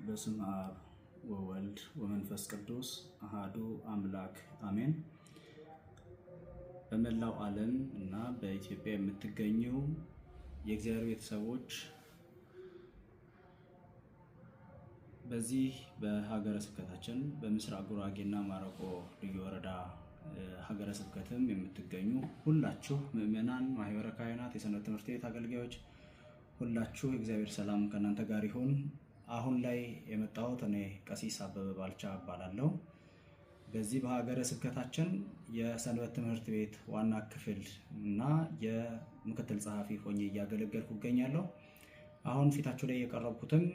በስመ አብ ወወልድ ወመንፈስ ቅዱስ አሃዱ አምላክ አሜን። በመላው ዓለም እና በኢትዮጵያ የምትገኙ የእግዚአብሔር ቤተሰቦች በዚህ በሀገረ ስብከታችን በምስራቅ ጉራጌና ማረቆ ልዩ ወረዳ ሀገረ ስብከትም የምትገኙ ሁላችሁ ምእመናን፣ ማህበረ ካህናት፣ የሰንበት ትምህርት ቤት አገልጋዮች ሁላችሁ የእግዚአብሔር ሰላም ከእናንተ ጋር ይሁን። አሁን ላይ የመጣሁት እኔ ቀሲስ አበበ ባልቻ እባላለሁ። በዚህ በሀገረ ስብከታችን የሰንበት ትምህርት ቤት ዋና ክፍል እና የምክትል ጸሐፊ ሆኜ እያገለገልኩ እገኛለሁ። አሁን ፊታችሁ ላይ የቀረብኩትም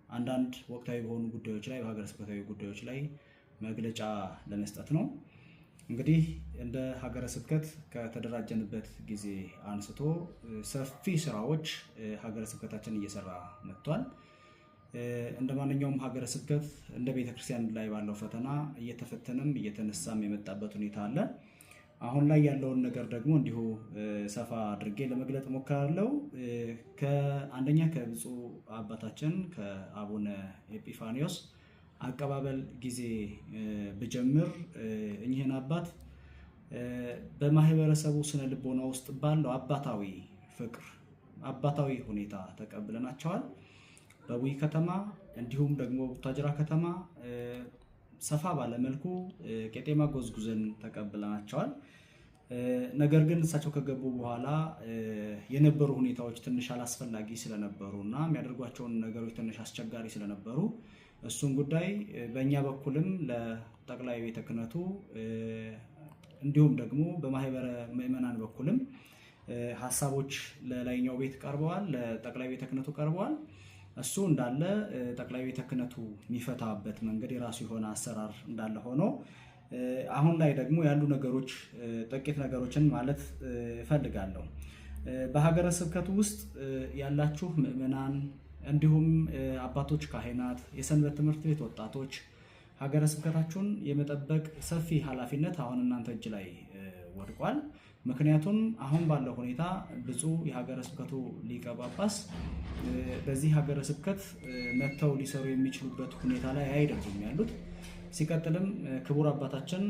አንዳንድ ወቅታዊ በሆኑ ጉዳዮች ላይ በሀገረ ስብከታዊ ጉዳዮች ላይ መግለጫ ለመስጠት ነው። እንግዲህ እንደ ሀገረ ስብከት ከተደራጀንበት ጊዜ አንስቶ ሰፊ ስራዎች ሀገረ ስብከታችን እየሰራ መጥቷል። እንደ ማንኛውም ሀገረ ስብከት እንደ ቤተክርስቲያን ላይ ባለው ፈተና እየተፈተነም እየተነሳም የመጣበት ሁኔታ አለ። አሁን ላይ ያለውን ነገር ደግሞ እንዲሁ ሰፋ አድርጌ ለመግለጽ ሞክራለሁ። ከአንደኛ ከብፁዕ አባታችን ከአቡነ ኤጲፋኒዮስ አቀባበል ጊዜ ብጀምር እኚህን አባት በማህበረሰቡ ስነ ልቦና ውስጥ ባለው አባታዊ ፍቅር፣ አባታዊ ሁኔታ ተቀብለናቸዋል። በቡይ ከተማ እንዲሁም ደግሞ ቡታጅራ ከተማ ሰፋ ባለ መልኩ ቄጤማ ጎዝጉዘን ተቀብለናቸዋል። ነገር ግን እሳቸው ከገቡ በኋላ የነበሩ ሁኔታዎች ትንሽ አላስፈላጊ ስለነበሩ እና የሚያደርጓቸውን ነገሮች ትንሽ አስቸጋሪ ስለነበሩ እሱን ጉዳይ በእኛ በኩልም ለጠቅላይ ቤተ ክህነቱ እንዲሁም ደግሞ በማህበረ ምእመናን በኩልም ሀሳቦች ለላይኛው ቤት ቀርበዋል፣ ለጠቅላይ ቤተ ክህነቱ ቀርበዋል። እሱ እንዳለ ጠቅላይ ቤተ ክህነቱ የሚፈታበት መንገድ የራሱ የሆነ አሰራር እንዳለ ሆኖ አሁን ላይ ደግሞ ያሉ ነገሮች ጥቂት ነገሮችን ማለት እፈልጋለሁ። በሀገረ ስብከቱ ውስጥ ያላችሁ ምእመናን እንዲሁም አባቶች፣ ካህናት፣ የሰንበት ትምህርት ቤት ወጣቶች ሀገረ ስብከታችሁን የመጠበቅ ሰፊ ኃላፊነት አሁን እናንተ እጅ ላይ ወድቋል። ምክንያቱም አሁን ባለው ሁኔታ ብፁዕ የሀገረ ስብከቱ ሊቀ ጳጳስ በዚህ ሀገረ ስብከት መጥተው ሊሰሩ የሚችሉበት ሁኔታ ላይ አይደሉም ያሉት። ሲቀጥልም ክቡር አባታችን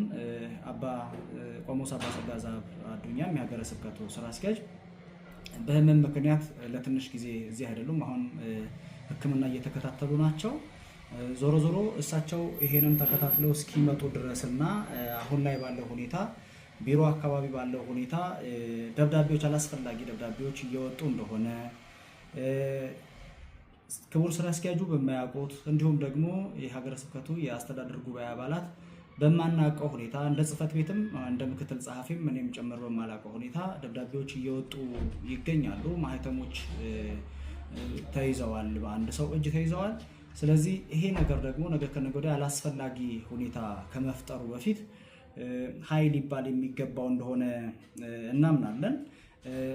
አባ ቆሞስ አባ ጸጋ ዘአብ አዱኛም የሀገረ ስብከቱ ስራ አስኪያጅ በህመም ምክንያት ለትንሽ ጊዜ እዚህ አይደሉም። አሁን ሕክምና እየተከታተሉ ናቸው። ዞሮ ዞሮ እሳቸው ይሄንን ተከታትለው እስኪመጡ ድረስና አሁን ላይ ባለው ሁኔታ ቢሮ አካባቢ ባለው ሁኔታ ደብዳቤዎች፣ አላስፈላጊ ደብዳቤዎች እየወጡ እንደሆነ ክቡር ስራ አስኪያጁ በማያውቁት እንዲሁም ደግሞ የሀገረ ስብከቱ የአስተዳደር ጉባኤ አባላት በማናውቀው ሁኔታ እንደ ጽህፈት ቤትም እንደ ምክትል ጸሐፊም እኔም ጨምር በማላውቀው ሁኔታ ደብዳቤዎች እየወጡ ይገኛሉ። ማህተሞች ተይዘዋል፣ በአንድ ሰው እጅ ተይዘዋል። ስለዚህ ይሄ ነገር ደግሞ ነገ ከነገ ወዲያ አላስፈላጊ ሁኔታ ከመፍጠሩ በፊት ሀይ ሊባል የሚገባው እንደሆነ እናምናለን።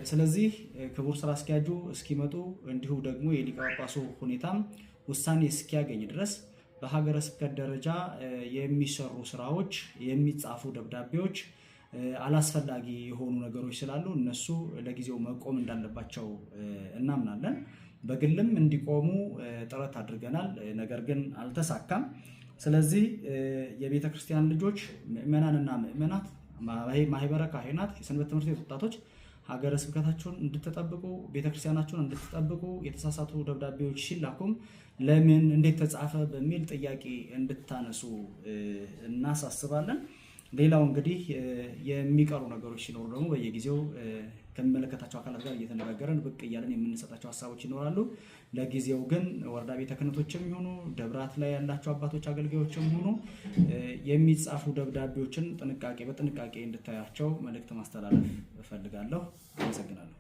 ስለዚህ ክቡር ስራ አስኪያጁ እስኪመጡ እንዲሁ ደግሞ የሊቀ ጳጳሱ ሁኔታም ውሳኔ እስኪያገኝ ድረስ በሀገረ ስብከት ደረጃ የሚሰሩ ስራዎች፣ የሚጻፉ ደብዳቤዎች፣ አላስፈላጊ የሆኑ ነገሮች ስላሉ እነሱ ለጊዜው መቆም እንዳለባቸው እናምናለን። በግልም እንዲቆሙ ጥረት አድርገናል፣ ነገር ግን አልተሳካም። ስለዚህ የቤተ ክርስቲያን ልጆች፣ ምእመናንና ምእመናት፣ ማህበረ ካህናት፣ የሰንበት ትምህርት ቤት ወጣቶች ሀገረ ስብከታችሁን እንድትጠብቁ፣ ቤተክርስቲያናችሁን እንድትጠብቁ፣ የተሳሳቱ ደብዳቤዎች ሲላኩም ለምን እንዴት ተጻፈ በሚል ጥያቄ እንድታነሱ እናሳስባለን። ሌላው እንግዲህ የሚቀሩ ነገሮች ሲኖሩ ደግሞ በየጊዜው ከሚመለከታቸው አካላት ጋር እየተነጋገረን ብቅ እያለን የምንሰጣቸው ሀሳቦች ይኖራሉ። ለጊዜው ግን ወረዳ ቤተ ክህነቶችም ይሁኑ ደብራት ላይ ያላቸው አባቶች አገልጋዮችም ሆኑ የሚጻፉ ደብዳቤዎችን በጥንቃቄ እንድታያቸው መልእክት ማስተላለፍ እፈልጋለሁ። አመሰግናለሁ።